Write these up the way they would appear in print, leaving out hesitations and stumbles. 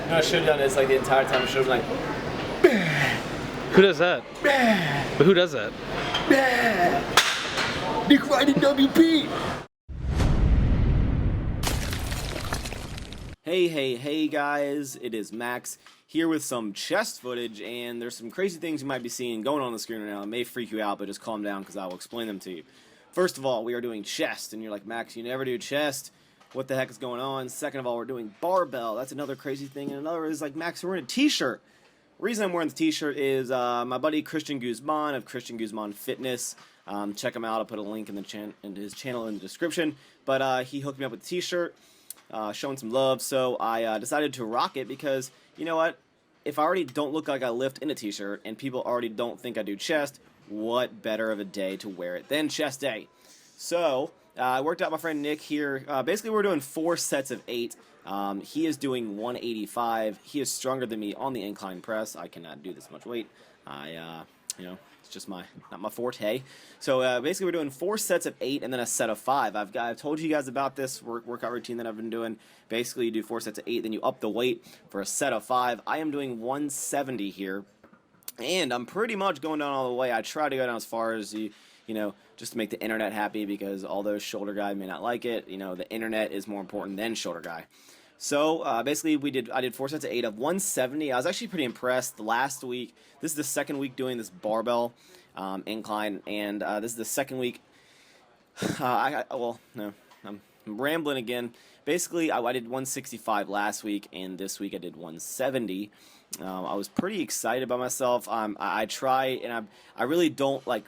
You know, I should have done this like the entire time. I should have been like, Who does that? But who does that? Nick Ryan and WP. Hey guys, it is Max here with some chest footage, and there's some crazy things you might be seeing going on the screen right now. It may freak you out, but just calm down because I will explain them to you. First of all, we are doing chest, and you're like, Max, you never do chest. What the heck is going on? Second of all, we're doing barbell. That's another crazy thing. And another is like, Max, we're wearing a t-shirt. Reason I'm wearing the t-shirt is my buddy Christian Guzman of Christian Guzman Fitness. Check him out. I'll put a link in his channel in the description. But he hooked me up with the t-shirt, showing some love. So I decided to rock it because, you know what? If I already don't look like I lift in a t-shirt and people already don't think I do chest, what better of a day to wear it than chest day? So I worked out my friend Nick here. Basically, we're doing 4 sets of 8. He is doing 185. He is stronger than me on the incline press. I cannot do this much weight. You know, it's just not my forte. So basically, we're doing 4 sets of 8 and then a set of 5. I've told you guys about this workout routine that I've been doing. Basically, you do 4 sets of 8, then you up the weight for a set of 5. I am doing 170 here, and I'm pretty much going down all the way. I try to go down as far as you know, just to make the internet happy, because although shoulder guy may not like it, you know, the internet is more important than shoulder guy. So basically, I did 4 sets of 8 of 170. I was actually pretty impressed last week. This is the second week doing this barbell incline, and this is the second week. Well, no, I'm rambling again. Basically, I did 165 last week, and this week I did 170. I was pretty excited about myself. I try, and I really don't like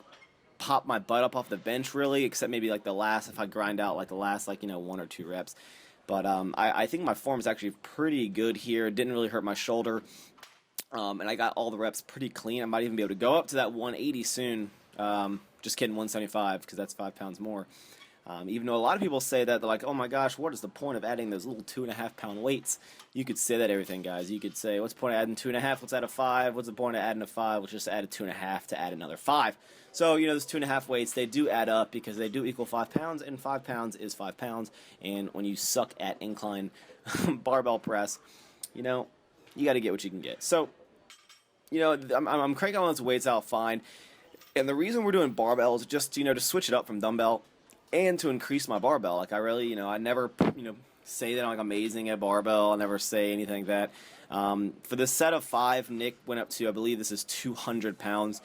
pop my butt up off the bench really, except maybe like if I grind out like the last 1 or 2 reps. But I think my form is actually pretty good here. It didn't really hurt my shoulder, and I got all the reps pretty clean. I might even be able to go up to that 180 soon. Just kidding, 175, because that's 5 pounds more. Even though a lot of people say that, they're like, oh my gosh, what is the point of adding those little 2.5 pound weights? You could say that everything, guys. You could say, what's the point of adding 2.5? Let's add a 5. What's the point of adding a 5? Let's just add a 2.5 to add another 5. So, you know, those 2.5 weights, they do add up because they do equal 5 pounds, and 5 pounds is 5 pounds. And when you suck at incline barbell press, you know, you got to get what you can get. So, you know, I'm cranking all those weights out fine. And the reason we're doing barbell is just, you know, to switch it up from dumbbell and to increase my barbell. Like, I really, you know, I never, you know, say that I'm like amazing at barbell. I never say anything like that. For the set of 5, Nick went up to, I believe this is 200 pounds.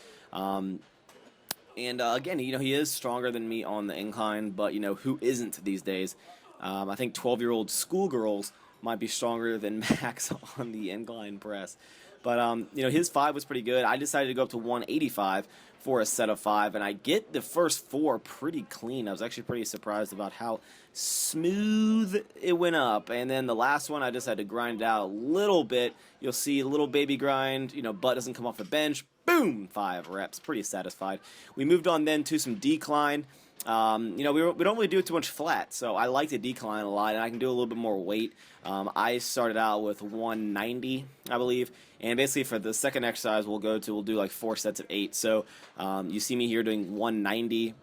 And again, you know, he is stronger than me on the incline, but, you know, who isn't these days? I think 12-year-old schoolgirls might be stronger than Max on the incline press. But, you know, his 5 was pretty good. I decided to go up to 185 for a set of 5, and I get the first 4 pretty clean. I was actually pretty surprised about how smooth it went up. And then the last one, I just had to grind it out a little bit. You'll see a little baby grind. You know, butt doesn't come off the bench. Boom! 5 reps. Pretty satisfied. We moved on then to some decline. You know, we don't really do it too much flat, so I like to decline a lot, and I can do a little bit more weight. I started out with 190, I believe, and basically for the second exercise we'll do like 4 sets of 8. So you see me here doing 190.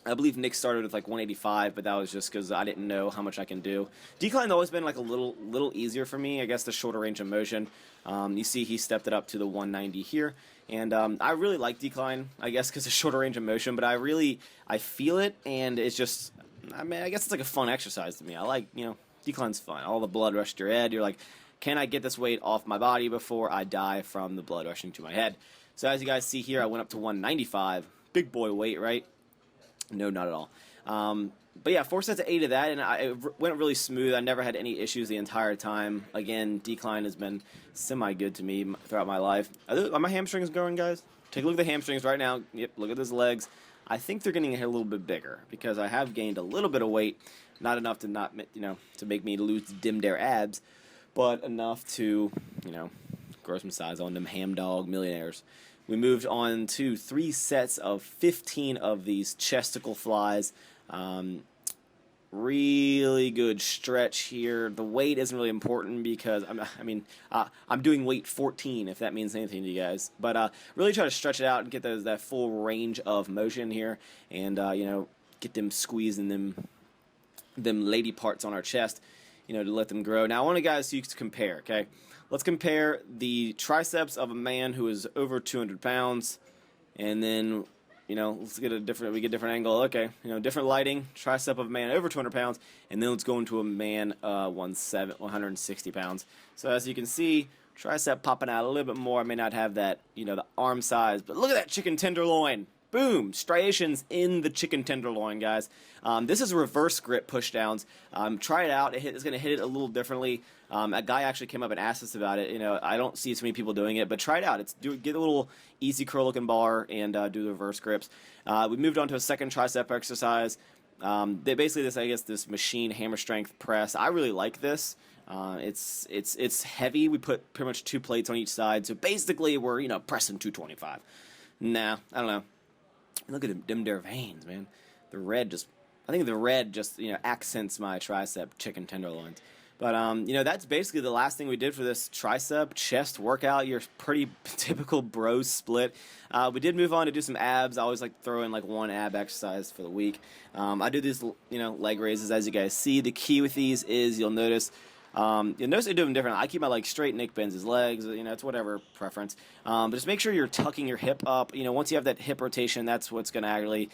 I believe Nick started with like 185, but that was just because I didn't know how much I can do. Decline's always been like a little easier for me. I guess the shorter range of motion. You see he stepped it up to the 190 here, and I really like decline, I guess because of shorter range of motion, but I feel it, and it's just, I mean, I guess it's like a fun exercise to me. I like, you know, decline's fun. All the blood rushed to your head. You're like, can I get this weight off my body before I die from the blood rushing to my head? So as you guys see here, I went up to 195. Big boy weight, right? No, not at all. But yeah, 4 sets of 8 of that, and it went really smooth. I never had any issues the entire time. Again, decline has been semi-good to me throughout my life. Are my hamstrings growing, guys? Take a look at the hamstrings right now. Yep, look at those legs. I think they're getting a little bit bigger because I have gained a little bit of weight. Not enough to to make me lose dim dare abs, but enough to, you know, grow some size on them ham dog millionaires. We moved on to 3 sets of 15 of these chesticle flies. Really good stretch here. The weight isn't really important because I'm doing weight 14, if that means anything to you guys. But really try to stretch it out and get that full range of motion here, and you know, get them squeezing them lady parts on our chest. to let them grow. Now I want you guys to compare, okay? Let's compare the triceps of a man who is over 200 pounds, and then, let's get a different angle. Okay, different lighting, tricep of a man over 200 pounds, and then let's go into a man 160 pounds. So as you can see, tricep popping out a little bit more. I may not have that, the arm size, but look at that chicken tenderloin. Boom! Striations in the chicken tenderloin, guys. This is reverse grip pushdowns. Try it out. It's going to hit it a little differently. A guy actually came up and asked us about it. I don't see too many people doing it, but try it out. Get a little easy curl looking bar and do the reverse grips. We moved on to a second tricep exercise. Basically this machine hammer strength press. I really like this. It's heavy. We put pretty much 2 plates on each side, so basically we're pressing 225. Nah, I don't know. Look at them there veins, man. I think the red just accents my tricep chicken tenderloins. But that's basically the last thing we did for this tricep chest workout. Your pretty typical bro split. We did move on to do some abs. I always like to throw in like 1 ab exercise for the week. I do these leg raises, as you guys see. The key with these is you'll notice I do them different. I keep my legs straight, Nick bends his legs, it's whatever preference. But just make sure you're tucking your hip up. Once you have that hip rotation, that's what's going to actually,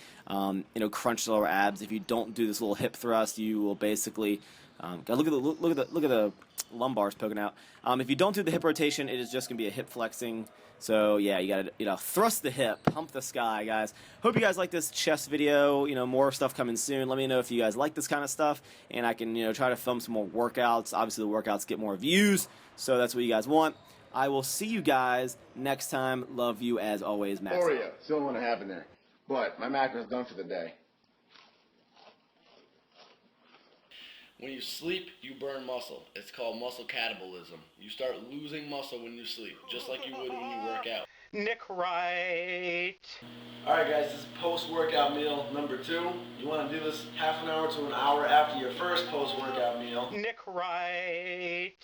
crunch the lower abs. If you don't do this little hip thrust, you will basically, look at the lumbars poking out. If you don't do the hip rotation, it is just going to be a hip flexing. So yeah, you gotta thrust the hip, pump the sky, guys. Hope you guys like this chest video. More stuff coming soon. Let me know if you guys like this kind of stuff, and I can try to film some more workouts. Obviously, the workouts get more views, so that's what you guys want. I will see you guys next time. Love you as always, Max. Oreo, still want to happen there, but my macro's done for the day. When you sleep, you burn muscle. It's called muscle catabolism. You start losing muscle when you sleep, just like you would when you work out. Nick Wright. Alright guys, this is post-workout meal number 2. You want to do this half an hour to an hour after your first post-workout meal. Nick Wright.